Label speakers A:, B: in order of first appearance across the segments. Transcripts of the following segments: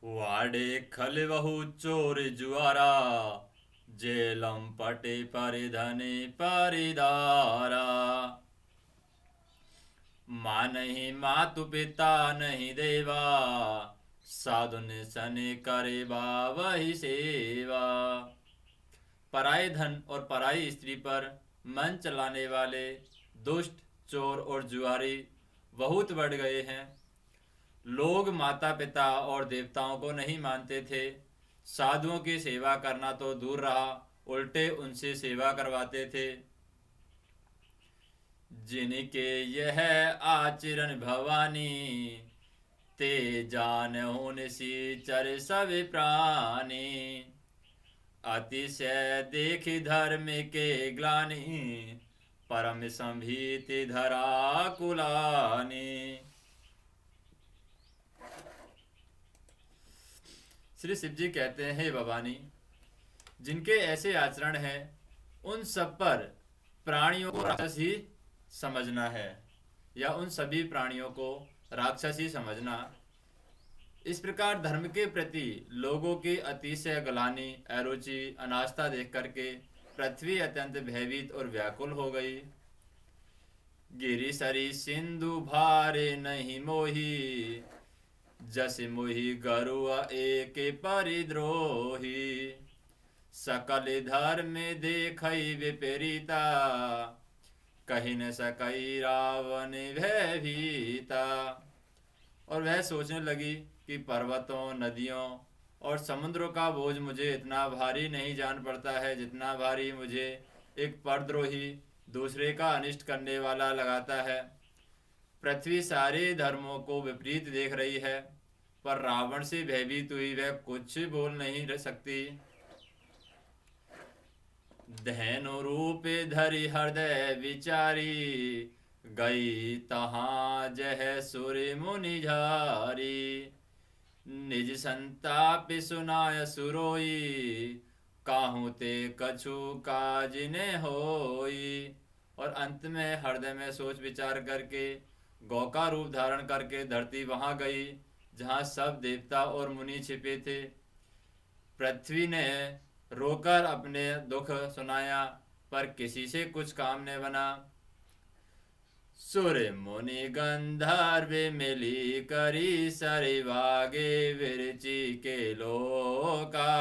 A: वाडे खलवहु चोर जुआरा, जेलम पटे परिधने परिदारा। माँ नहीं मातु पिता नहीं देवा, साधुन सने करे वही सेवा। पराये धन और पराई स्त्री पर मन चलाने वाले दुष्ट, चोर और जुआरी बहुत बढ़ गए हैं। लोग माता पिता और देवताओं को नहीं मानते थे। साधुओं की सेवा करना तो दूर रहा, उल्टे उनसे सेवा करवाते थे। जिनके यह आचरण भवानी, ते जान सी चर सब प्राणी। अतिशय देख धर्म के ग्लानि, परम संभीति धरा कुलानी। श्री शिव जी कहते हैं, हे भवानी, जिनके ऐसे आचरण हैं उन सब पर प्राणियों को राक्षस ही समझना है, या उन सभी प्राणियों को राक्षस ही समझना। इस प्रकार धर्म के प्रति लोगों की अतिशय गलानी, अरुचि, अनास्था देख करके पृथ्वी अत्यंत भयभीत और व्याकुल हो गई। गिरि सरी सिंधु भारे नहीं मोही, जस मोहि गरुआ एक परिद्रोही। सकल धर्म देखई विपरीता, कही न सकई रावण भयभीता। और वह सोचने लगी कि पर्वतों, नदियों और समुद्रों का बोझ मुझे इतना भारी नहीं जान पड़ता है जितना भारी मुझे एक परद्रोही, दूसरे का अनिष्ट करने वाला लगाता है। पृथ्वी सारे धर्मों को विपरीत देख रही है, पर रावण से भयभीत हुई वह कुछ बोल नहीं रह सकती। धैनु रूप धरि हृदय विचारी, गई तहाँ जह सुर मुनि झारी। निज संताप सुनाय सुरोई, काहू ते कछु काज ने होई। और अंत में हृदय में सोच विचार करके गौ का रूप धारण करके धरती वहां गई जहाँ सब देवता और मुनि छिपे थे। पृथ्वी ने रोकर अपने दुख सुनाया, पर किसी से कुछ काम न बना। सुर मुनि गंधर्व मिली करी, सरिवागे विरचि के लोका।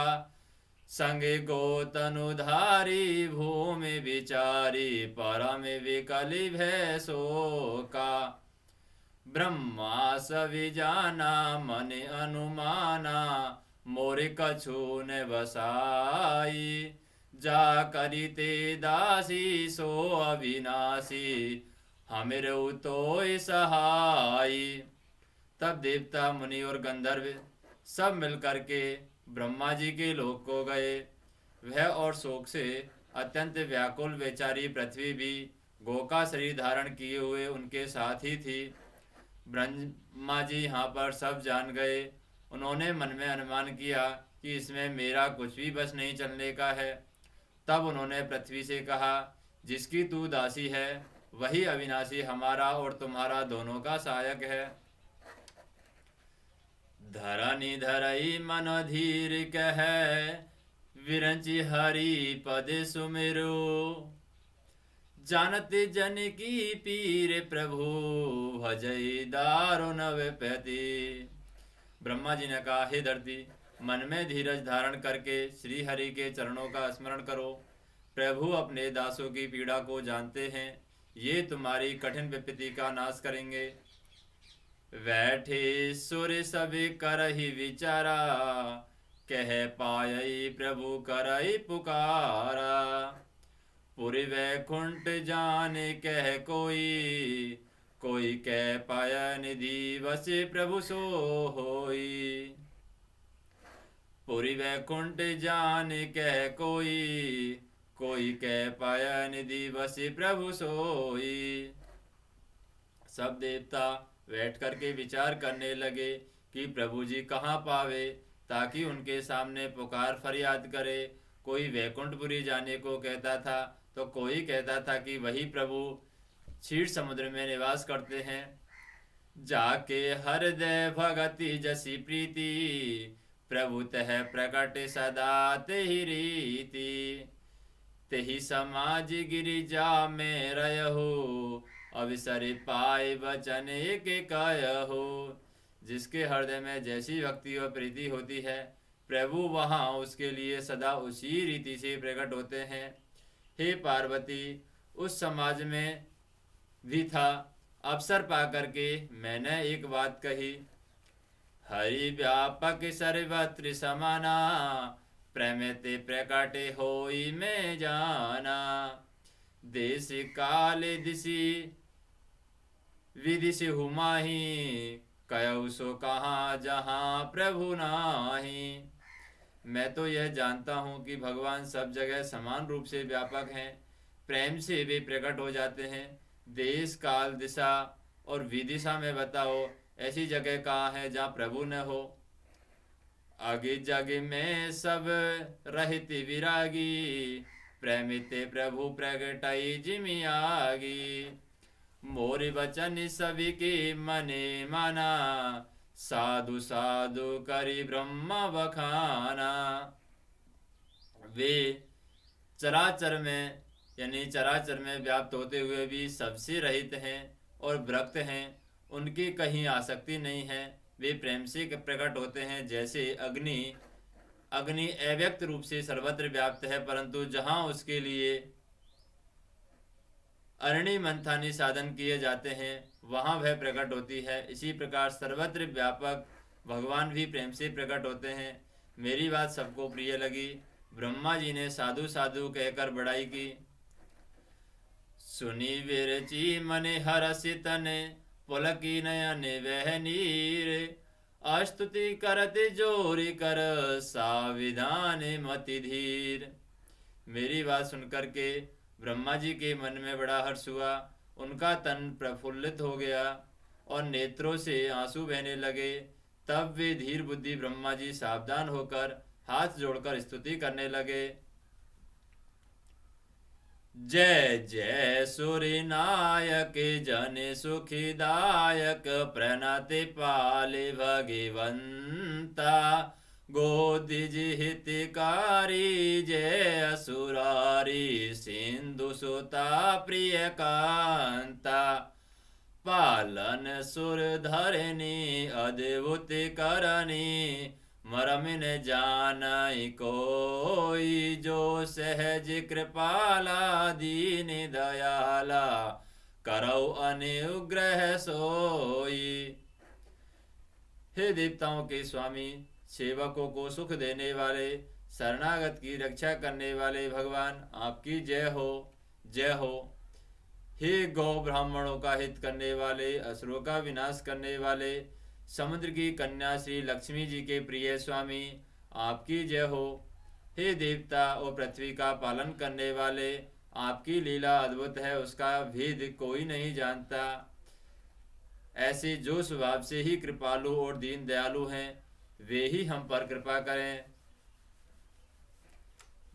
A: संग गोतनुधारी भूमि विचारी, परम विकलि भय शोका। ब्रह्मा सवि जाना मन अनुमाना, मोर कछु न बसाई। जा करिते दासी सो अविनाशी, हमिरु तो सहाई। तब देवता, मुनि और गंधर्व सब मिलकर के ब्रह्मा जी के लोक को गए। वह और शोक से अत्यंत व्याकुल बेचारी पृथ्वी भी गौ का शरीर धारण किए हुए उनके साथ ही थी। ब्रह्मा जी यहाँ पर सब जान गए। उन्होंने मन में अनुमान किया कि इसमें मेरा कुछ भी बस नहीं चलने का है। तब उन्होंने पृथ्वी से कहा, जिसकी तू दासी है वही अविनाशी हमारा और तुम्हारा दोनों का सहायक है। धरनी धरई मन धीर कह, विरंचि हरि पद सुमिरो। जानत जन की पीर प्रभु, भजई दारुण विपति। ब्रह्मा जी ने कहा, हे धरती, मन में धीरज धारण करके श्री हरि के चरणों का स्मरण करो। प्रभु अपने दासों की पीड़ा को जानते हैं, ये तुम्हारी कठिन विपत्ति का नाश करेंगे। बैठे सुर सब करहि विचारा, कह पायई प्रभु करई पुकारा। पुरि वैकुंठ जाने कह कोई, कोई कह पाय निधि बस प्रभु सो होई। पुरि वैकुंठ जाने कह कोई, कोई कह पाय निधि बस प्रभु सोई। सब देवता बैठ करके विचार करने लगे कि प्रभु जी कहाँ पावे, ताकि उनके सामने पुकार फरियाद करे। कोई वैकुंठपुरी जाने को कहता था, तो कोई कहता था कि वही प्रभु क्षीर समुद्र में निवास करते हैं। जाके हृदय भगति जसी प्रीति, प्रभु तह प्रकट सदा तेहि रीति। तेहि समाज गिरिजा में रहु, अवसर पाए वचन एक कहु। जिसके हृदय में जैसी भक्ति और प्रीति होती है, प्रभु वहाँ उसके लिए सदा उसी रीति से प्रकट होते हैं। हे पार्वती, उस समाज में भी था, अवसर पा करके मैंने एक बात कही। हरि व्यापक सर्वत्र समाना, प्रेम ते प्रकटे होई में जाना। देश काल दिशि विधि से हुमाही, कयउ सो कहाँ जहाँ प्रभु नाही। मैं तो यह जानता हूँ कि भगवान सब जगह समान रूप से व्यापक हैं, प्रेम से वे प्रकट हो जाते हैं। देश काल दिशा और विदिशा में बताओ, ऐसी जगह कहाँ है जहाँ प्रभु न हो। आगे जग में सब रहित विरागी, प्रेमिते प्रभु प्रगटाई जिमि आगी। मोर वचन सभी के मने माना, साधु साधु करी ब्रह्म बखाना। वे चराचर में यानी चराचर में व्याप्त होते हुए भी सबसे रहित हैं और विरक्त हैं, उनकी कहीं आसक्ति नहीं है। वे प्रेम से प्रकट होते हैं। जैसे अग्नि अग्नि अव्यक्त रूप से सर्वत्र व्याप्त है, परंतु जहाँ उसके लिए अरणि मंथानी साधन किए जाते हैं वहाँ वह प्रकट होती है। इसी प्रकार सर्वत्र व्यापक भगवान भी प्रेम से प्रकट होते हैं। मेरी बात सबको प्रिय लगी। ब्रह्मा जी ने साधु साधु कहकर बड़ाई की। सुनी विरची मने हरसित ने, पुलकी नयन वह नीर। अस्तुति करत जोरी कर, साविधान मति धीर। मेरी बात सुनकर के ब्रह्मा जी के मन में बड़ा हर्ष हुआ। उनका तन प्रफुल्लित हो गया और नेत्रों से आंसू बहने लगे। तब वे धीर बुद्धि ब्रह्मा जी सावधान होकर हाथ जोड़कर स्तुति करने लगे। जय जय सूर्य नायक जन सुखदायक, प्रणति पाले भगवंता। गोदिज हितकारी जय असुरारी, सिंधु सुता प्रिय कांता। पालन सुर धरनी अद्भुत करनी, मरम न जानई कोई। जो सहज कृपाला दीन दयाला, करौ अनुग्रह सोई। हे देवताओं के स्वामी, सेवकों को सुख देने वाले, शरणागत की रक्षा करने वाले भगवान, आपकी जय हो, जय हो। हे गौ ब्राह्मणों का हित करने वाले, असुरों का विनाश करने वाले, समुद्र की कन्या श्री लक्ष्मी जी के प्रिय स्वामी, आपकी जय हो। हे देवता और पृथ्वी का पालन करने वाले, आपकी लीला अद्भुत है, उसका भेद कोई नहीं जानता। ऐसे जो स्वभाव से ही कृपालु और दीन दयालु हैं, वे ही हम पर कृपा करें।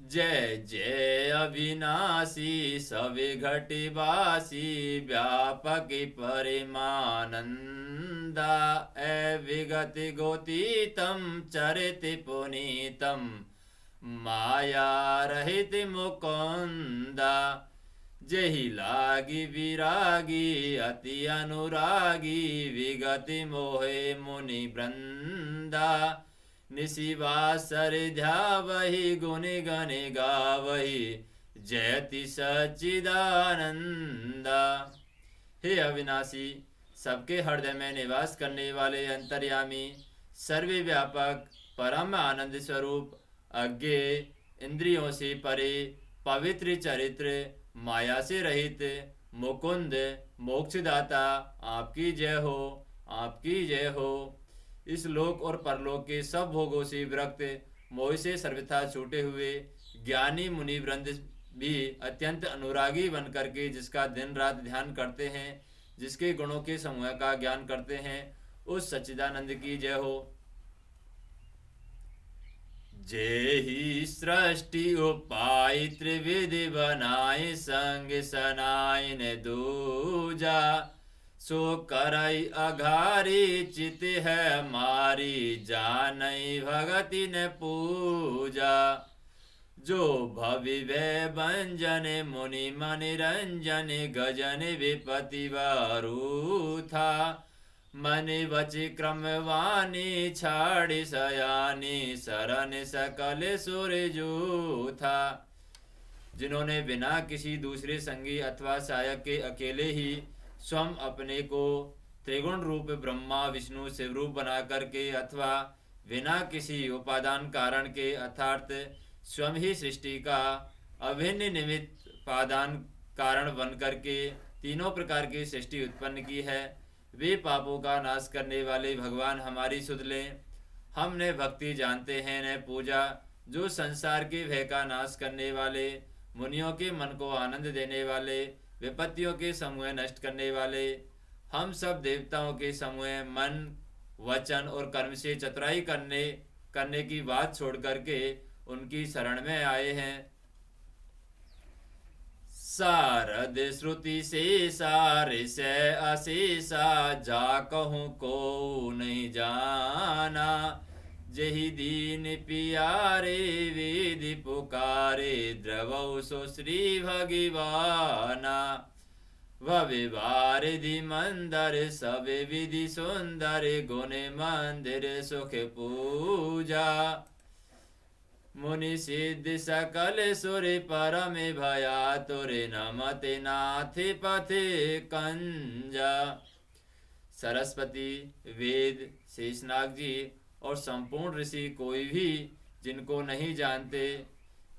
A: जय जय अविनाशी सवे घटिवासी, व्यापक परिमानंदा। अविगति गोतीतम चरित पुनीतम, माया रहित मुकुंदा। जहि लागी विरागी अति अनुरागी, विगति मोहे मुनि वृंदा। निशिवासर ध्यावहि गुण गण गावहि, जयति सच्चिदानंदा। हे अविनाशी, सबके हृदय में निवास करने वाले अंतर्यामी, सर्वव्यापक परम आनंद स्वरूप, अज्ञेय, इंद्रियों से परे, पवित्र चरित्र, माया से रहित, मुकुंद, मोक्षदाता, आपकी जय हो, आपकी जय हो। इस लोक और परलोक के सब भोगों से विरक्त, मोह से सर्वथा छूटे हुए ज्ञानी मुनि वृंद भी अत्यंत अनुरागी बन करके जिसका दिन रात ध्यान करते हैं, जिसके गुणों के समूह का ज्ञान करते हैं, उस सच्चिदानंद की जय हो। जेहि सृष्टि उपाय त्रिविधि बनाए, संग सनायन दूजा। सो करई अघारी चित है मारी जानई भगति ने पूजा। जो भवि वे भंजन मुनि मनि रंजन गजन विपति वारू था। मनि वचि क्रम वाणी छाड़ी सयानी शरण सकल सुरजू था। जिन्होंने बिना किसी दूसरे संगी अथवा सहायक के अकेले ही स्वयं अपने को त्रिगुण रूप ब्रह्मा विष्णु शिवरूप बना करके अथवा बिना किसी उपादान कारण के अर्थात स्वयं ही सृष्टि का अभिन्न निमित्त पादान कारण बन करके तीनों प्रकार की सृष्टि उत्पन्न की है, वे पापों का नाश करने वाले भगवान हमारी सुध लें। हमने भक्ति जानते हैं न पूजा। जो संसार के भय का नाश करने वाले, मुनियों के मन को आनंद देने वाले, विपत्तियों के समूह नष्ट करने वाले, हम सब देवताओं के समूह मन वचन और कर्म से चतुराई करने की बात छोड़ करके उनकी शरण में आए हैं। सारद श्रुति से सारे से अशेषा जा कहूँ को नहीं जाना। जही दीन पियारे वेद पुकारे द्रवौ सो श्री भगवाना। विवारिधि मंदर सब विधि सुंदर गुण मंदिर सुख पूजा। मुनि सिद्ध सकल सुर परम भया तुरे नमते नाथ पथे कंजा। सरस्वती, वेद, शेषनाग जी और संपूर्ण ऋषि कोई भी जिनको नहीं जानते,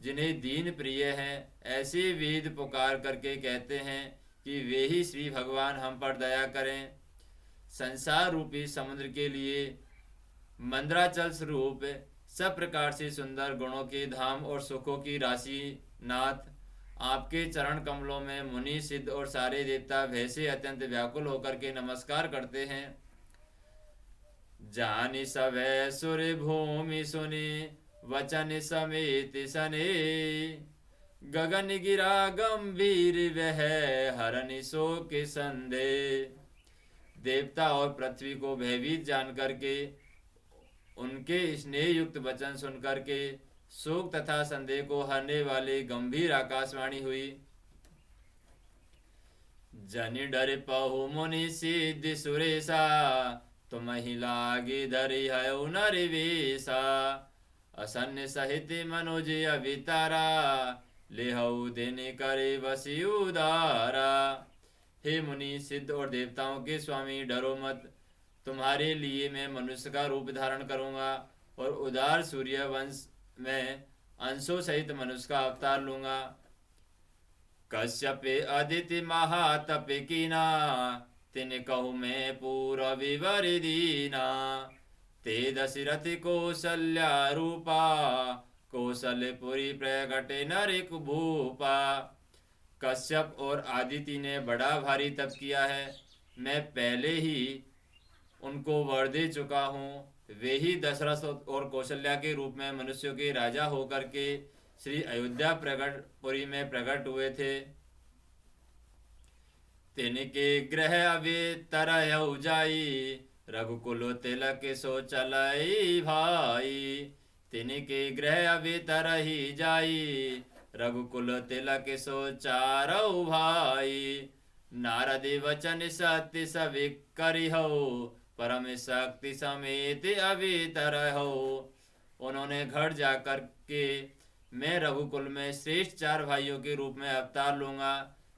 A: जिन्हें दीन प्रिय हैं, ऐसे वेद पुकार करके कहते हैं कि वे ही श्री भगवान हम पर दया करें। संसार रूपी समुद्र के लिए मंद्राचल स्वरूप सब प्रकार से सुंदर गुणों के धाम और सुखों की राशि नाथ, आपके चरण कमलों में मुनि सिद्ध और सारे देवता भय से अत्यंत व्याकुल होकर के नमस्कार करते हैं। जानि सवै सुर भूमि सुनि वचन समेत सने। गगन गिरा गंभीर वह हरनि शोक संदे। देवता और पृथ्वी को भयभीत जान करके उनके स्नेह युक्त वचन सुन करके शोक तथा संदेह को हरने वाले गंभीर आकाशवाणी हुई। जनि डर पहु मुनि सिद्ध सुरेशा। तुम ही लागे धरि हयो नरवेशा। असन्य सहित मनोज अवितारा। लेहऊ दिन करे बसी उदारा। हे मुनि सिद्ध और देवताओं के स्वामी, डरो मत। तुम्हारे लिए मैं मनुष्य का रूप धारण करूंगा और उदार सूर्य वंश में अंशों सहित मनुष्य का अवतार लूंगा। कश्यप अदिति महातप कीना। तिन कहु मैं पूरा विवर दीना। ते दशरथ कौशल्या रूपा। कौशलपुरी प्रगट नरिक भूपा। कश्यप और आदिति ने बड़ा भारी तप किया है, मैं पहले ही उनको वर दे चुका हूँ। वे ही दशरथ और कौशल्या के रूप में मनुष्यों के राजा होकर के श्री अयोध्या पुरी में प्रकट हुए थे। तिनके ग्रह अवे तरह जाई। रघुकुल तिलक सो चलाई भाई। तिनके ग्रह अवे तरही जाई। रघुकुल तिलक सो चारौ भाई। नारद वचन सत्य सवि करिहो। परम शक्ति समेत अवितर हो। उन्होंने घर जाकर के मैं रघुकुल में श्रेष्ठ 4 भाइयों के रूप में अवतार लूंगा।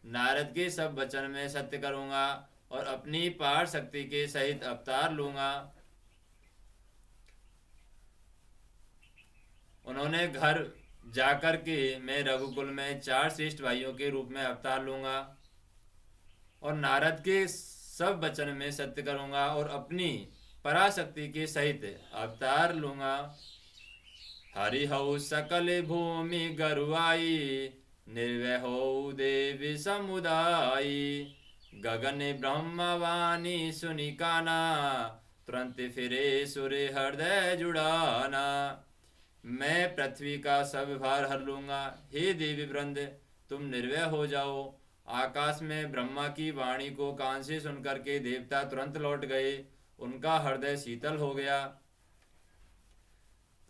A: नारद के सब वचन में सत्य करूंगा और अपनी पार शक्ति के सहित अवतार लूंगा। उन्होंने घर जाकर के मैं रघुकुल में 4 श्रेष्ठ भाइयों के रूप में अवतार लूंगा और नारद के सब वचन में सत्य करूंगा और अपनी पराशक्ति के सहित अवतार लूंगा। हरि हऊ सकल भूमि गरुआई। निर्वय हो देवी समुदायी। गगन ब्रह्मवाणी सुनि काना। तुरंत फिरे सुर हृदय जुड़ाना। मैं पृथ्वी का सब भार हर लूंगा। हे देवी वृंद, तुम निर्वय हो जाओ। आकाश में ब्रह्मा की वाणी को कान से सुनकर के देवता तुरंत लौट गए। उनका हृदय शीतल हो गया।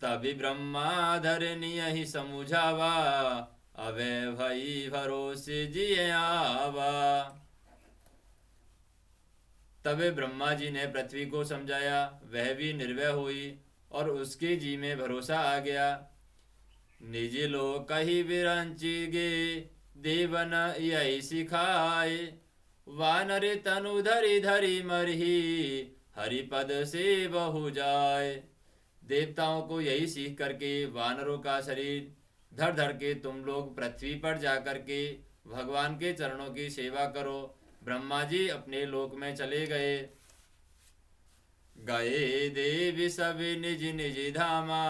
A: तभी ब्रह्मा धरनी ही समुझावा, अवे भई भरोसे जिये आवा। तबे ब्रह्मा जी ने पृथ्वी को समझाया, वह भी निर्भय हुई और उसके जी में भरोसा आ गया। निज लोक कही विरंची गे, देवन यही सिखाए। वानर तनु धरि धरि मरही, हरिपद से बहु जाए। देवताओं को यही सीख करके वानरों का शरीर धर धर के तुम लोग पृथ्वी पर जाकर के भगवान के चरणों की सेवा करो। ब्रह्मा जी अपने लोक में चले गए। गए देव सब निज निज धामा,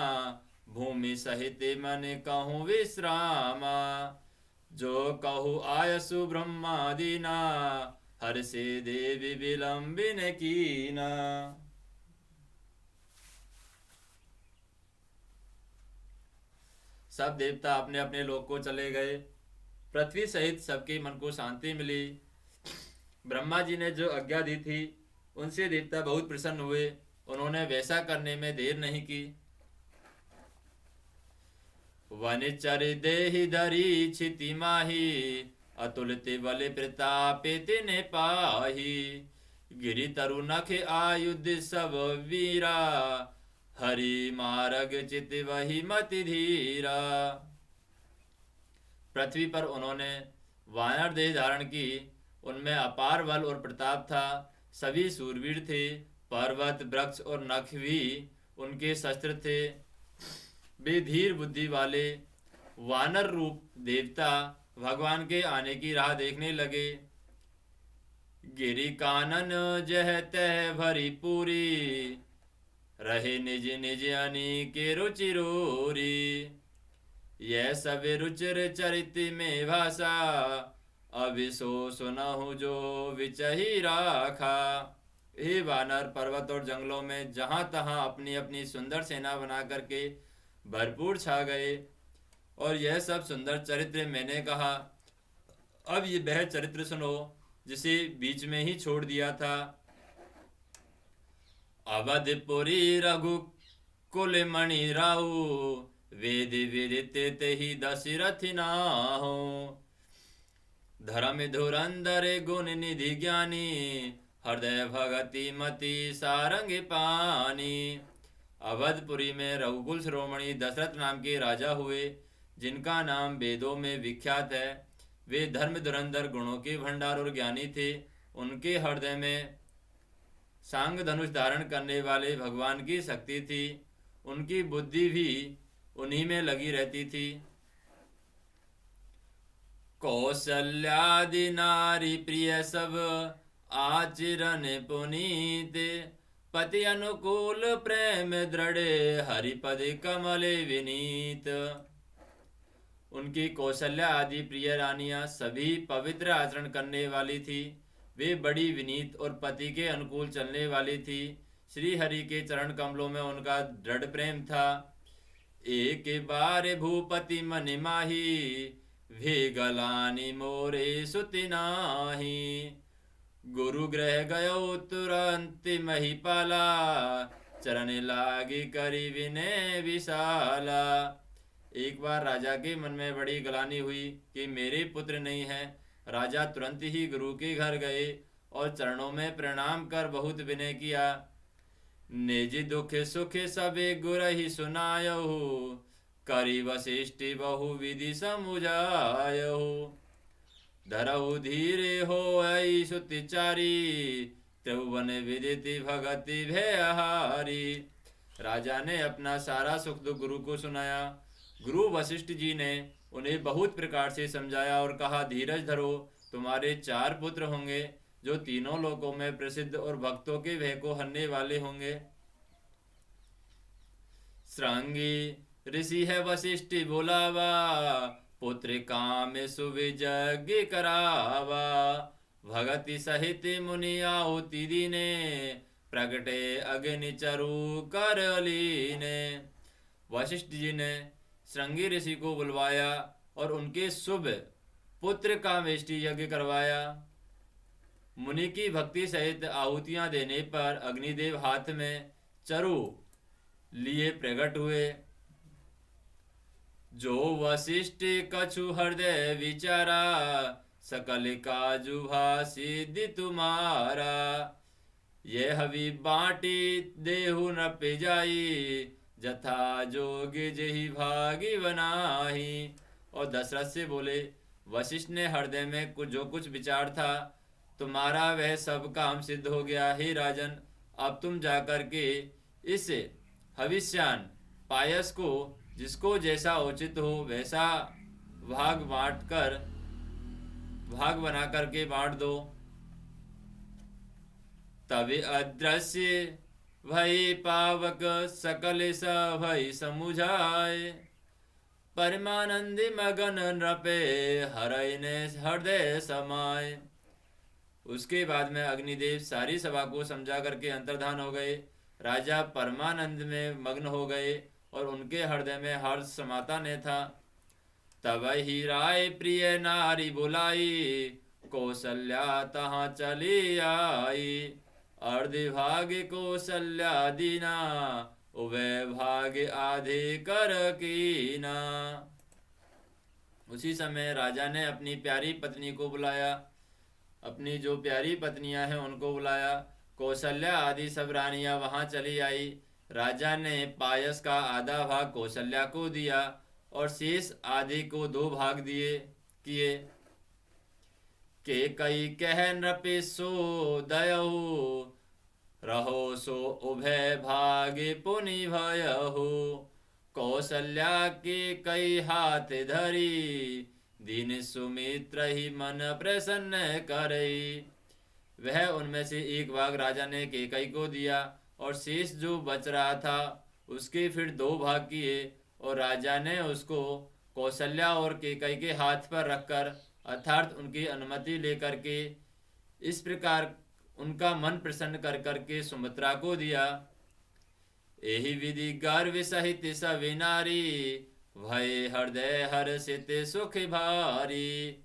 A: भूमि सहित मन कहूँ विश्रामा। जो कहु आयसु ब्रह्मा दीना, हर से देवी विलंबिन कीना। सब देवता अपने अपने लोक को चले गए। पृथ्वी सहित सबके मन को शांति मिली। ब्रह्मा जी ने जो आज्ञा दी थी उनसे देवता बहुत प्रसन्न हुए। उन्होंने वैसा करने में देर नहीं की। वनिचर देहि धरी छिति माही, अतुलित बल प्रताप तिने पाही। गिरि तरु नख आयुध सब वीरा, हरि मार्ग चित वही मति धीरा। पृथ्वी पर उन्होंने वानर देह धारण की। उनमें अपार बल और प्रताप था। सभी सूरवीर थे। पर्वत वृक्ष और नख भी उनके शस्त्र थे। वे धीर बुद्धि वाले वानर रूप देवता भगवान के आने की राह देखने लगे। गिरि कानन जह तह भरी पूरी, रहे निज निज अनेके रुचि रोरी। यह सब रुचिर चरित में भाषा, अविसो सुनहु जो विचही राखा। हे वानर, पर्वत और जंगलों में जहां तहां अपनी अपनी सुंदर सेना बना करके भरपूर छा गए। और यह सब सुंदर चरित्र मैंने कहा। अब ये वह चरित्र सुनो जिसे बीच में ही छोड़ दिया था। अवधपुरी रघु कुल मणि राहु, वेद विदित ही दशरथ नाहु। धर्म धुरंधर गुण निधि ज्ञानी, हृदय भगति मति सारंग पानी। अवधपुरी में रघुकुल शिरोमणि दशरथ नाम के राजा हुए, जिनका नाम वेदों में विख्यात है। वे धर्म धुरंधर गुणों के भंडार और ज्ञानी थे। उनके हृदय में सांग धनुष धारण करने वाले भगवान की शक्ति थी। उनकी बुद्धि भी उन्हीं में लगी रहती थी। कौशल्यादि नारी प्रिय सब, आचरण पुनीत। पति अनुकूल प्रेम दृढ़, हरिपद कमल विनीत। उनकी कौशल्या आदि प्रिय रानियां सभी पवित्र आचरण करने वाली थी। वे बड़ी विनीत और पति के अनुकूल चलने वाली थी। श्री हरि के चरण कमलों में उनका दृढ़ प्रेम था। एक बार भूपति मन माही, वे गलानी मोरे सुति नाही। गुरु ग्रह गयो तुरंत महिपाला, चरण लागी करी विनय विशाला। एक बार राजा के मन में बड़ी गलानी हुई कि मेरे पुत्र नहीं है। राजा तुरंत ही गुरु के घर गए और चरणों में प्रणाम कर बहुत विनय किया। निज दुख सुख सबे गुर ही सुनायहु, करी वशिष्ठ बहु विधि समुझायहु। धरहु धीरे हो आई सुतिचारी, त्रिभुवन विदिति भगति भयहारी। राजा ने अपना सारा सुख दुख गुरु को सुनाया। गुरु वशिष्ठ जी ने उन्हें बहुत प्रकार से समझाया और कहा, धीरज धरो, तुम्हारे 4 पुत्र होंगे जो तीनों लोकों में प्रसिद्ध और भक्तों के भय को हरने वाले होंगे। श्रृंगी ऋषि है वशिष्ठ बोलावा, पुत्र काम सुविजज्ञ करावा। भगति सहित मुनि आहुति दीने, प्रगटे अग्नि चरु कर लीने। वशिष्ठ जी ने श्रृंगी ऋषि को बुलवाया और उनके शुभ पुत्र का वेष्टि यज्ञ करवाया। मुनि की भक्ति सहित आहुतियां देने पर अग्निदेव हाथ में चरु लिए प्रकट हुए। जो वशिष्ठ कछु हृदय विचारा, सकल काजु सिद्धि तुम्हारा। ये हवि बाटी देहु न पे जाई, जथा जोग जही भागी बनाही। और दशरथ से बोले, वशिष्ठ ने हृदय में जो कुछ विचार था, तुम्हारा वह सब काम सिद्ध हो गया। हे राजन, अब तुम जाकर के इस हविष्यान पायस को जिसको जैसा उचित हो वैसा भाग बना करके बांट दो। तब अदृश्य भई पावक सकल भई समुझाए, परमानंदी मगन नृपे हरय ने हृदय समाए। उसके बाद में अग्निदेव सारी सभा को समझा करके अंतर्धान हो गए। राजा परमानंद में मग्न हो गए और उनके हृदय में हर्ष समाता ने था। तब ही राय प्रिय नारी बुलाई, कौशल्या तहाँ चली आई। अर्धि भाग कौशल्या दीना, उभय भाग आधे कर कीना। उसी समय राजा ने अपनी प्यारी पत्नी को बुलाया, अपनी जो प्यारी पत्नियां हैं उनको बुलाया। कौशल्या आदि सब रानियां वहां चली आई। राजा ने पायस का आधा भाग कौशल्या को दिया और शेष आधे को 2 भाग किए। के कई कह नृपे सो दयहु, रहो सो उभय भागे पुनि भयहु। कौशल्या के कई हाथ धरी, दीन सुमित्र ही मन प्रसन्न करई। वह उनमें से एक भाग राजा ने केकई को दिया और शेष जो बच रहा था उसके फिर 2 भाग किए और राजा ने उसको कौशल्या और केकई के हाथ पर रखकर अर्थात उनकी अनुमति लेकर के इस प्रकार उनका मन प्रसन्न कर करके सुमित्रा को दिया। एहि विधि गर्व सहित सभी नारी, भय हृदय हर्षित सुख भारी।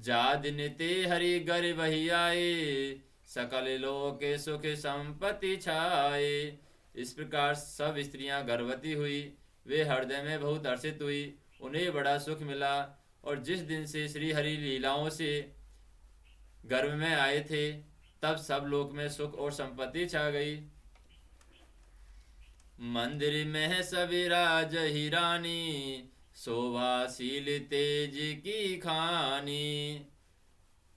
A: जा दिन ते हरि गर वही आए, सकल लोक सुख संपत्ति छाए। इस प्रकार सब स्त्रियां गर्भवती हुई, वे हृदय में बहुत हर्षित हुई, उन्हें बड़ा सुख मिला। और जिस दिन से श्री हरि लीलाओं से गर्भ में आए थे तब सब लोक में सुख और संपत्ति छा गई। मंदिर में सविराज ही रानी, शोभाशील तेज की खानी।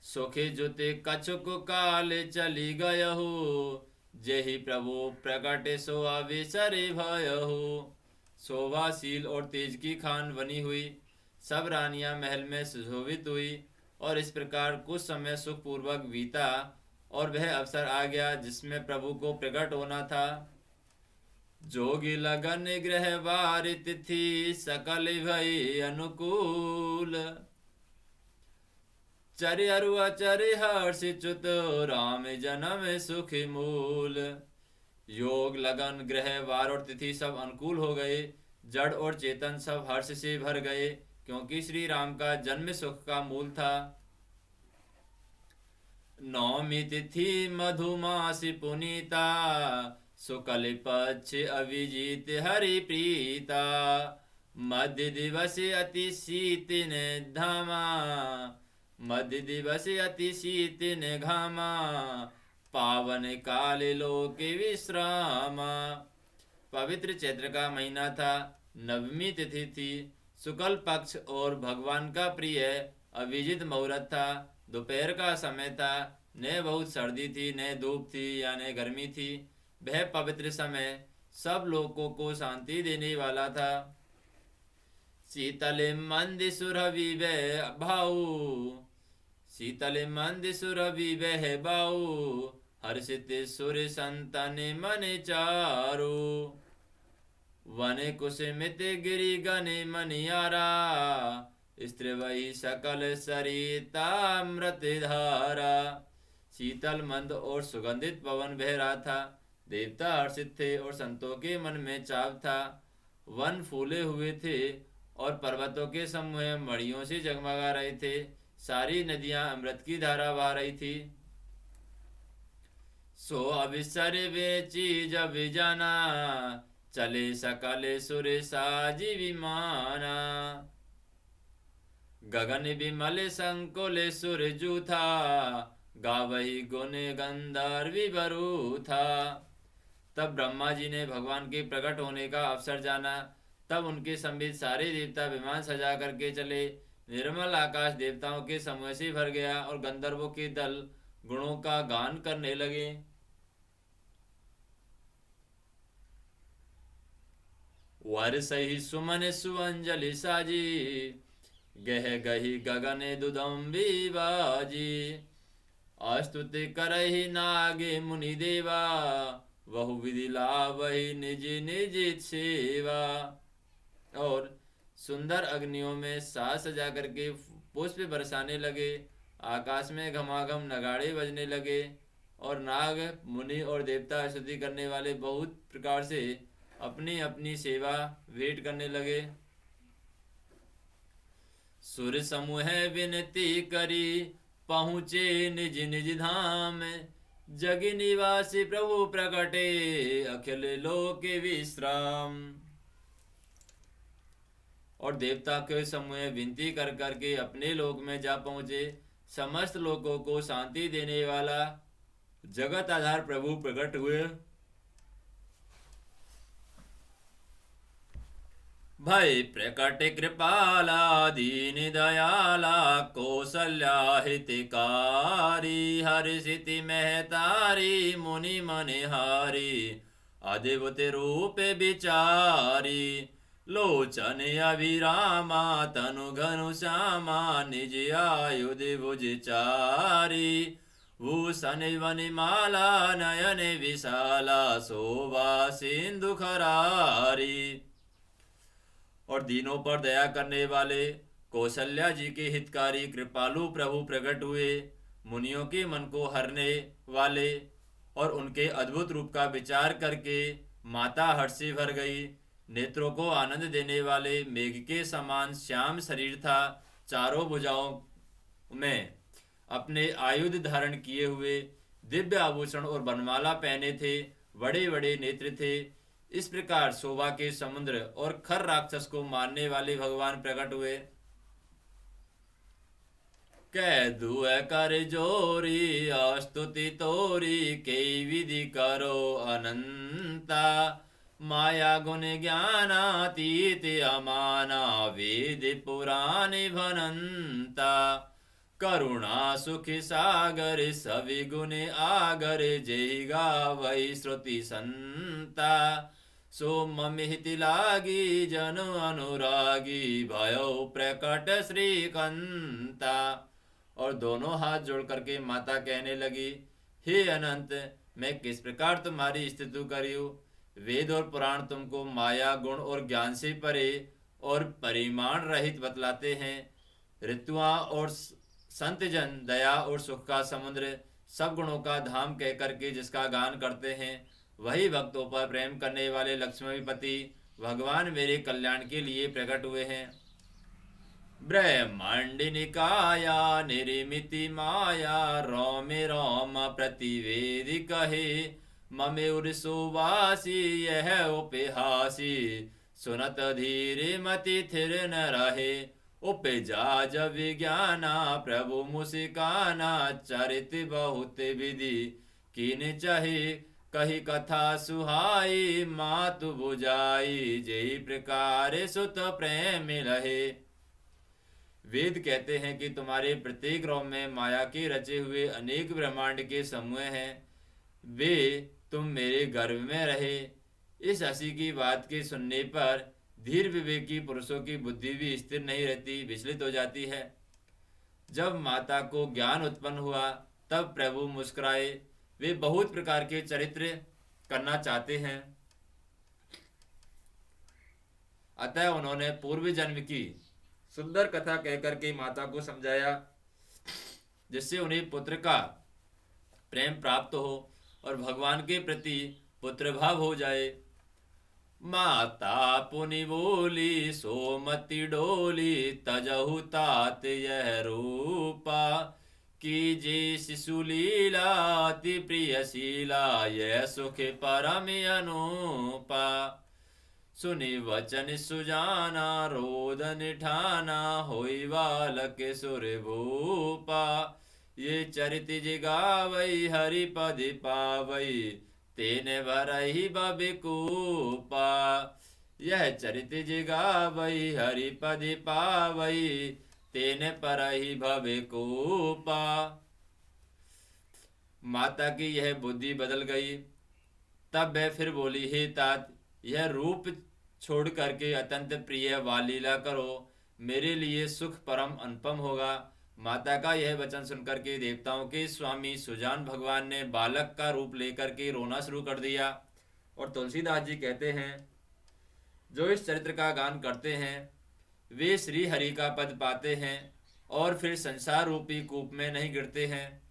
A: सुखे जुते कछुक काल चली गयहु, जेहि प्रभु प्रकट सो अविसर भयहु। शोभाशील और तेज की खान बनी हुई सब रानियां महल में सुशोभित हुई और इस प्रकार कुछ समय सुखपूर्वक बीता और वह अवसर आ गया जिसमें प्रभु को प्रकट होना था। जोगी लगन ग्रह वार तिथि, सकल भई अनुकूल। चरि अरुआ चरि हर्ष च्युत, राम जन्म सुख मूल। योग लगन ग्रह वार और तिथि सब अनुकूल हो गए, जड़ और चेतन सब हर्ष से भर गए क्योंकि श्री राम का जन्म सुख का मूल था। नौमी तिथि मधुमासी पुनीता, शुक्ल पक्ष अभिजीत हरि प्रीता। मध्य दिवस अति शीतिन धामा, मध्य दिवस अति शीतिन घामा। पावन काल लोक विश्रामा। पवित्र चैत्र का महीना था, नवमी तिथि थी, शुक्ल पक्ष और भगवान का प्रिय अभिजित मुहूर्त था। दोपहर का समय था, न बहुत सर्दी थी न धूप थी या न गर्मी थी। वह पवित्र समय सब लोगों को शांति देने वाला था। शीतल मंद सुरभि वह भाऊ, शीतल मंद सुरभि वह बाऊ। हर्षित सुर संतन मन चारो, वन कुसुमित गिरि गण मनियारा। स्त्री वही सकल सरिता अमृत धारा। शीतल मंद और सुगंधित पवन बह रहा था, देवता हर्षित थे और संतों के मन में चाव था। वन फूले हुए थे और पर्वतों के समूह मणियों से जगमगा रहे थे। सारी नदियां अमृत की धारा बहा रही थी। सो अविसर वे चीज जाना, चले सकले सुर साजी विमाना। गगन विमल संकुल सुर जूथा, गावही गुण गंधर्वी बरू था। तब ब्रह्मा जी ने भगवान के प्रकट होने का अवसर जाना। तब उनके समेत सारे देवता विमान सजा करके चले। निर्मल आकाश देवताओं के समूह से भर गया और गंधर्वों के दल गुणों का गान करने लगे। वर्षहि सुमन सुअंजलि साजी, गह गही गगन दुदम्बी बाजी। अस्तुति करहि नागे मुनि देवा, बहु विधि लाभहि निज निज सेवा। और सुंदर अग्नियों में साज सजा करके पुष्प बरसाने लगे। आकाश में घमाघम नगाड़े बजने लगे और नाग मुनि और देवता स्तुति करने वाले बहुत प्रकार से अपनी अपनी सेवा भेंट करने लगे। सुर समूह विनती करी, पहुँचे निज निज धाम। जग निवासी प्रभु प्रकटे, अखिल लोक विश्राम। और देवता के समूह विनती कर करके अपने लोक में जा पहुँचे। समस्त लोगों को शांति देने वाला जगत आधार प्रभु प्रकट हुए। भय प्रकट कृपाला दीन दयाला, कौशल्या हितकारी। हर्षिति महतारी मुनि मनिहारी, अद्भुत रूप विचारी। लोचन अभिरामा तनु घनु श्यामा, निज आयुध भुज चारी। भूषण वनिमाला नयन विशाला, शोभा सिंधु खरारी। और दीनों पर दया करने वाले कौशल्या जी के हितकारी कृपालु प्रभु प्रकट हुए। मुनियों के मन को हरने वाले और उनके अद्भुत रूप का विचार करके माता हर्ष से भर गई। नेत्रों को आनंद देने वाले मेघ के समान श्याम शरीर था। चारों भुजाओं में अपने आयुध धारण किए हुए, दिव्य आभूषण और बनमाला पहने थे। बड़े बड़े नेत्र थे। इस प्रकार शोभा के समुद्र और खर राक्षस को मारने वाले भगवान प्रकट हुए। कह दुआ कर जोरी, स्तुति तोरी, कई विधि करो अनंता। माया गुण ज्ञानातीत अमाना, वेद पुराण भनंता। करुणा सुख सागर, सवि गुण आगर। जय गावै श्रुति संता, सो मम हित लागी। जन अनुरागी, भयो प्रकट श्रीकंता। और दोनों हाथ जोड़ करके माता कहने लगी, हे अनंत, मैं किस प्रकार तुम्हारी स्तुति करूं। वेद और पुराण तुमको माया गुण और ज्ञान से परे और परिमाण रहित बतलाते हैं। ऋतुआं और संत जन दया और सुख का समुद्र, सब गुणों का धाम कह करके जिसका गान करते हैं, वही भक्तों पर प्रेम करने वाले लक्ष्मीपति भगवान मेरे कल्याण के लिए प्रकट हुए हैं। ब्रह्मांड निकाया निर्मिति माया, रोम रोम प्रतिवेद कहे। ममेर सुवासी यह उपहासी, सुनत धीर मति थिर न रहे। उपजा जब विज्ञाना प्रभु मुस्काना, चरित बहुत विधि कीन चाहे। कही कथा सुहाई मातु बुझाई, जय प्रकार सुत प्रेम लहे। वेद कहते हैं कि तुम्हारे प्रत्येक रोम में माया के रचे हुए अनेक ब्रह्मांड के समूह हैं। वे तुम मेरे गर्भ में रहे। इस हंसी की बात के सुनने पर धीर विवेकी पुरुषों की बुद्धि भी स्थिर नहीं रहती, विचलित हो जाती है। जब माता को ज्ञान उत्पन्न हुआ तब प्रभु मुस्कुराए। वे बहुत प्रकार के चरित्र करना चाहते हैं, अतः उन्होंने पूर्व जन्म की सुंदर कथा कहकर के माता को समझाया, जिससे उन्हें पुत्र का प्रेम प्राप्त हो और भगवान के प्रति पुत्र भाव हो जाए। माता पुनि बोली सोमति डोली, तजहु तात यह रूपा। कीजे शिशु लीला अति प्रिय शीला, यह सुख परम अनुपा। सुनि वचन सुजाना रोदन ठाना, होई बालक सुर भूपा। ये चरित जिगावई हरिपद पावई, तेने भरही बबिकूपा। यह चरित जिगावई हरिपद पावई, तेने परही भबिकूपा। माता की यह बुद्धि बदल गई। तब वह फिर बोली, हे तात, यह रूप छोड़ करके अत्यंत प्रिय वालीला करो, मेरे लिए सुख परम अनुपम होगा। माता का यह वचन सुनकर के देवताओं के स्वामी सुजान भगवान ने बालक का रूप लेकर के रोना शुरू कर दिया। और तुलसीदास जी कहते हैं, जो इस चरित्र का गान करते हैं वे श्री हरि का पद पाते हैं और फिर संसार रूपी कूप में नहीं गिरते हैं।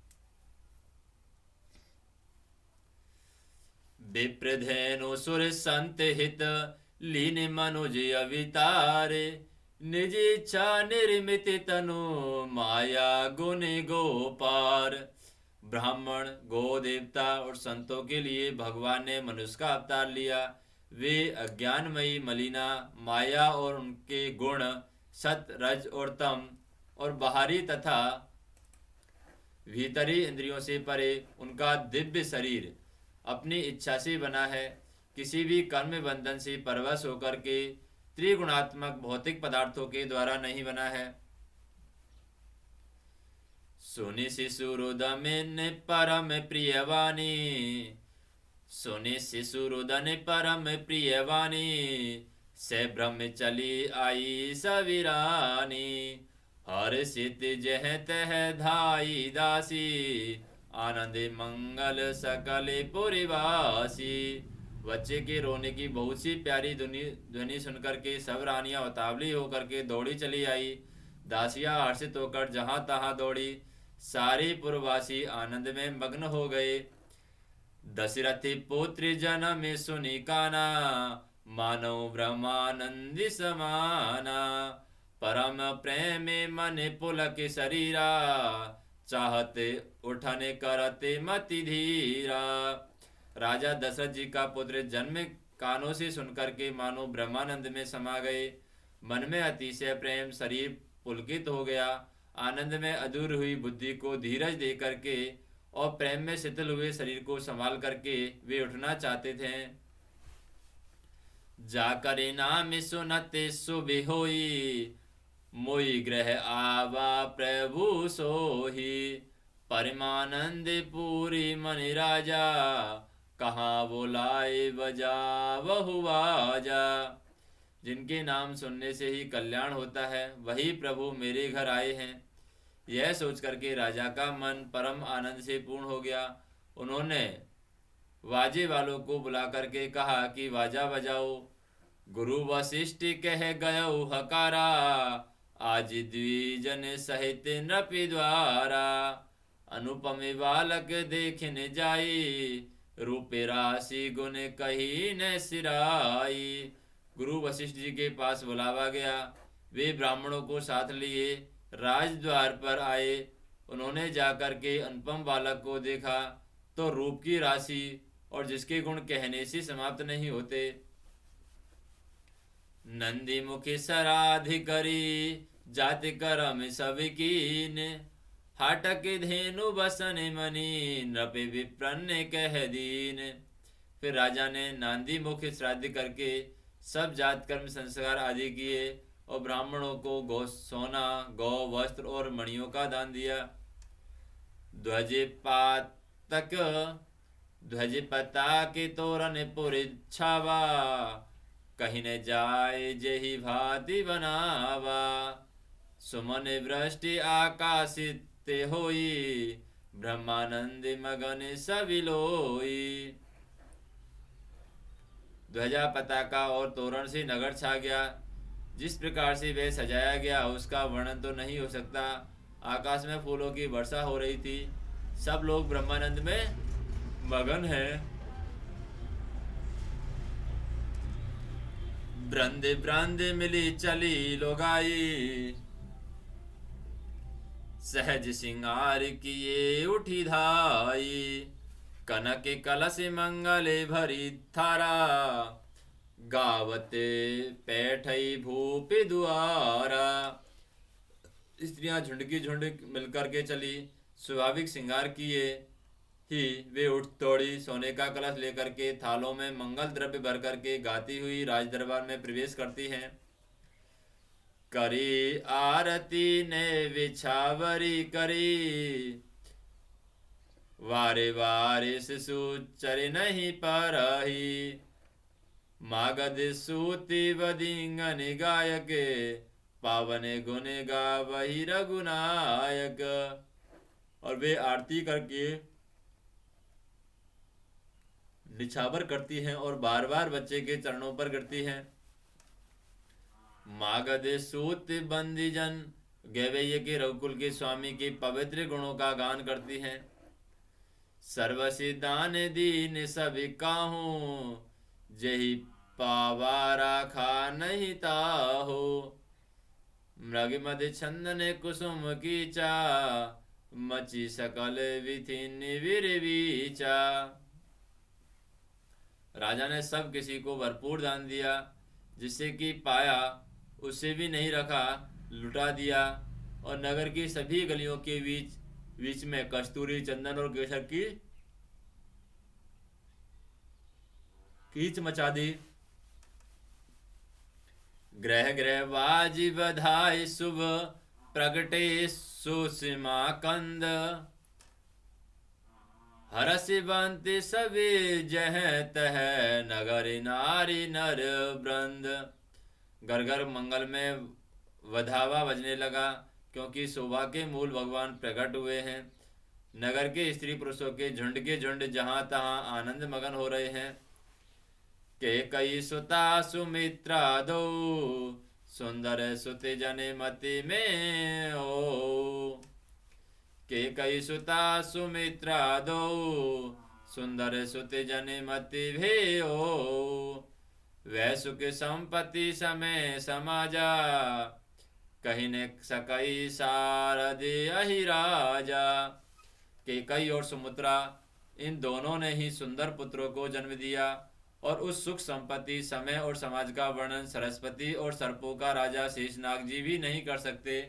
A: विप्रधेनु सुर संत हित, लीन मनुज अवितारे। निज इच्छा निर्मित तनु, माया गुण गोपार। ब्राह्मण, गो देवता और संतों के लिए भगवान ने मनुष्य का अवतार लिया। वे अज्ञानमयी मलिना माया और उनके गुण सत रज और तम और बाहरी तथा भीतरी इंद्रियों से परे उनका दिव्य शरीर अपनी इच्छा से बना है। किसी भी कर्म बंधन से परवश होकर के त्रिगुणात्मक भौतिक पदार्थों के द्वारा नहीं बना है। सुनि शिशु रुदन परम प्रियवाणी, सुनि शिशु रुदन परम प्रियवाणी। से ब्रह्म चली आई सविरानी, हर्षित जह तह धाई दासी। आनंद मंगल सकल पुरिवासी। बच्चे के रोने की बहुत सी प्यारी ध्वनि सुनकर के सब रानियां उतावली होकर के दौड़ी चली आई। दासियां हर्षित होकर जहां तहां दौड़ी। सारे पुरवासी आनंद में मग्न हो गए। दशरथी पुत्र जन्म सुनि काना, मानव ब्रह्मानंदी समाना। परम प्रेम मन पुलक शरीरा, चाहते उठने करते मति धीरा। राजा दशरथ जी का पुत्र जन्म कानों से सुनकर के मानो ब्रह्मानंद में समा गए। मन में अतिशय प्रेम, शरीर पुलकित हो गया। आनंद में अधूर हुई बुद्धि को धीरज दे करके और प्रेम में शिथिल हुए शरीर को संभाल करके वे उठना चाहते थे। जाकर नाम सुनते सुबि होई, मोई ग्रह आवा प्रभु सोही। परमानंद पूरी मन राजा, कहाँ बोलाए बजा बहु बाजा। जिनके नाम सुनने से ही कल्याण होता है, वही प्रभु मेरे घर आए हैं। यह सोच करके राजा का मन परम आनंद से पूर्ण हो गया। उन्होंने वाजे वालों को बुला करके कहा कि वाजा बजाओ। गुरु वशिष्ठ कह गयो हकारा, आज द्विजन सहित नृप द्वारा। अनुपम बालक देखने जाई, रूप राशि गुण कही न सिराई। गुरु वशिष्ठ जी के पास बुलावा गया। वे ब्राह्मणों को साथ लिए राजद्वार पर आए। उन्होंने जाकर के अनुपम बालक को देखा तो रूप की राशि और जिसके गुण कहने से समाप्त नहीं होते। नंदी मुखी सराधिकरी, जाति करम सब कीन। हाटक धेनु बसन मनी, नृप विप्रन्न कह दीन। फिर राजा ने नांदी मुख श्राद्ध करके सब जात कर्म संस्कार आदि किए और ब्राह्मणों को गौ सोना, गौ वस्त्र और मणियों का दान दिया। ध्वज पातक ध्वज पता के तोरण पुरिछावा, कहीं न जाए जही भांति बनावा। सुमन वृष्टि आकाशित होई, ब्रह्मानंद मगन सविलोई। ध्वजा, पताका और तोरण से नगर छा गया। जिस प्रकार से वह सजाया गया उसका वर्णन तो नहीं हो सकता। आकाश में फूलों की वर्षा हो रही थी। सब लोग ब्रह्मानंद में मगन हैं। ब्रंदे ब्रंदे मिली चली लोगाई, सहज सिंगार किए उठी धाई, कनक कलश मंगले भरी थारा, गावते पैठई भूपि दुआरा। स्त्रियां झुंड की झुंड मिलकर के चली, स्वाभाविक श्रृंगार किए ही वे उठ तोड़ी, सोने का कलश लेकर के थालों में मंगल द्रव्य भर करके गाती हुई राज दरबार में प्रवेश करती हैं। करी आरती ने विछावरी करी, वारे वारे शिशु चर नहीं परही, मागध सूति बदिंगन गायक, पावन गुण गावही रघुनायक। और वे आरती करके निछावर करती हैं और बार बार बच्चे के चरणों पर गिरती हैं। मागध सूत बंदीजन गैवैय के रघुकुल के स्वामी के पवित्र गुणों का गान करती हैं। सर्वसिद्धान दीन सभी काहू, जही पावा राखा नहीं ताहो, मृग मद छंदन कुसुम कीचा, मची सकल विधिन विरवीचा। राजा ने सब किसी को भरपूर दान दिया, जिससे कि पाया उसे भी नहीं रखा, लुटा दिया। और नगर की सभी गलियों के बीच में कस्तूरी, चंदन और केसर की कीच मचा दी। ग्रह ग्रह बाजी बधाई शुभ, प्रगटे सुषमा कंद, हरस बंत सभी जह तह, नगर नारी नर वृंद। घर घर मंगल में वधावा बजने लगा, क्योंकि शोभा के मूल भगवान प्रकट हुए हैं। नगर के स्त्री पुरुषों के झुंड जहां तहां आनंद मगन हो रहे हैं। के कई सुता सुमित्रा दो, सुंदर सुत जने मति में ओ। के कई सुता सुमित्रा दो, सुंदर सुत जने मति भे ओ। वह सुख संपत्ति समय समाजा, कहीं ने सकई सारदे अहि राजा। केकई और सुमित्रा इन दोनों ने ही सुंदर पुत्रों को जन्म दिया, और उस सुख संपत्ति, समय और समाज का वर्णन सरस्वती और सर्पों का राजा शेषनाग जी भी नहीं कर सकते।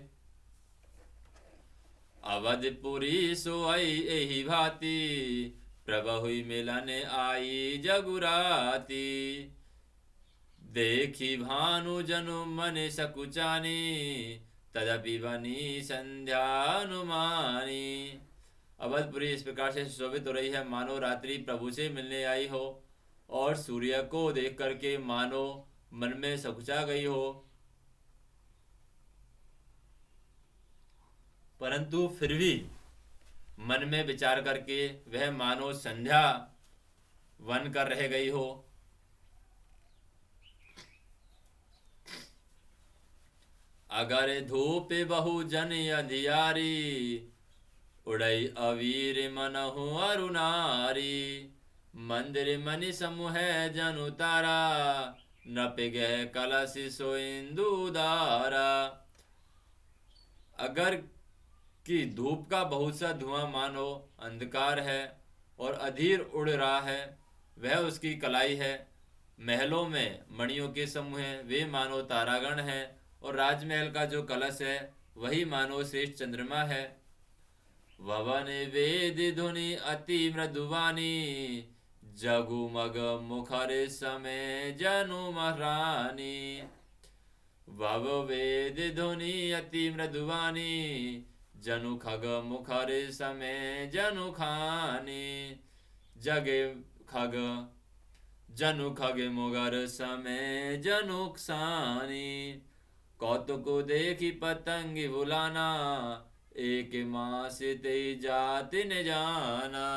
A: अवधपुरी सोई एहि भांति, प्रभहुई मिलन आई जगुराती। देखी भानु जनु मन सकुचानी, तदपि बनी संध्या अनुमानी। अवधपुरी इस प्रकार से सुशोभित हो रही है, मानो रात्रि प्रभु से मिलने आई हो, और सूर्य को देख करके मानो मन में सकुचा गई हो। परंतु फिर भी मन में विचार करके वह मानो संध्या वन कर रह गई हो। अगर धूप बहु जन अंधियारी, उड़ई अवीर मनहु अरुणारी। मंदिर मनि समूह जनु तारा, नप गह कलश सो इंदु दारा। अगर कि धूप का बहुत सा धुआं मानो अंधकार है और अधीर उड़ रहा है, वह उसकी कलाई है। महलों में मणियों के समूह हैं, वे मानो तारागण हैं, और राजमहल का जो कलश है वही मानो श्रेष्ठ चंद्रमा है। भवन वेद धुनि अति मृदुवानी, जगुमग मुखर समय जनु महारानी। भव वेद धुनि अति मृदुवानी, जनु खग मुखर समय जनु खानी। जगे खग जनु खग मुगर समय जनुकसानी। कौतुक देखी पतंग बुलाना, एक मास ते जाति न जाना।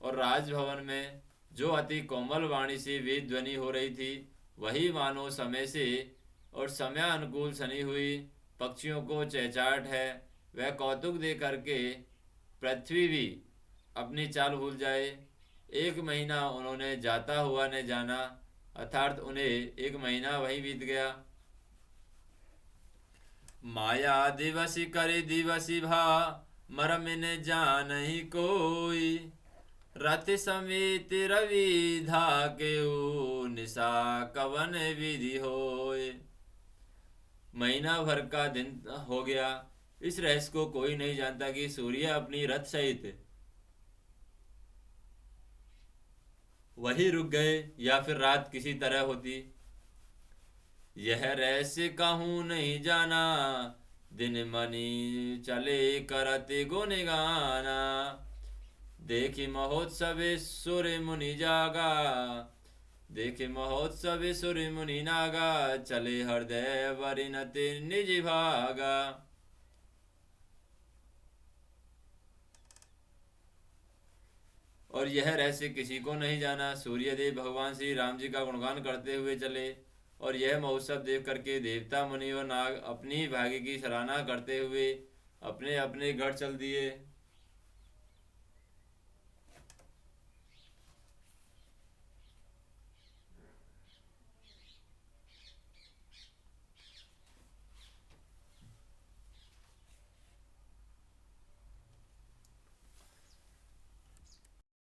A: और राजभवन में जो अति कोमल वाणी से वेद ध्वनि हो रही थी, वही मानो समय से और समय अनुकूल सनी हुई पक्षियों को चहचाहट है। वह कौतुक दे करके पृथ्वी भी अपनी चाल भूल जाए। एक महीना उन्होंने जाता हुआ न जाना, अर्थात उन्हें 1 महीना वहीं बीत गया। माया दिवसी करे दिवसी भा, मरमिन जान ही कोई। रथ समेत रवि धाकेऊ, निशा कवन विधि होय। महीना भर का दिन हो गया, इस रहस्य को कोई नहीं जानता कि सूर्य अपनी रथ सहित वही रुक गए या फिर रात किसी तरह होती। यह रहस्य कहूँ नहीं जाना, दिन मनी चले करते गुण गाना। देखी महोत्सवे सुर मुनि जागा, देखे महोत्सवे सुर मुनि नागा। चले हृदय वरिणते निज भागा। और यह रहस्य किसी को नहीं जाना। सूर्यदेव भगवान श्री राम जी का गुणगान करते हुए चले, और यह महोत्सव देख करके देवता मुनि और नाग अपनी भाग्य की सराहना करते हुए अपने अपने घर चल दिए।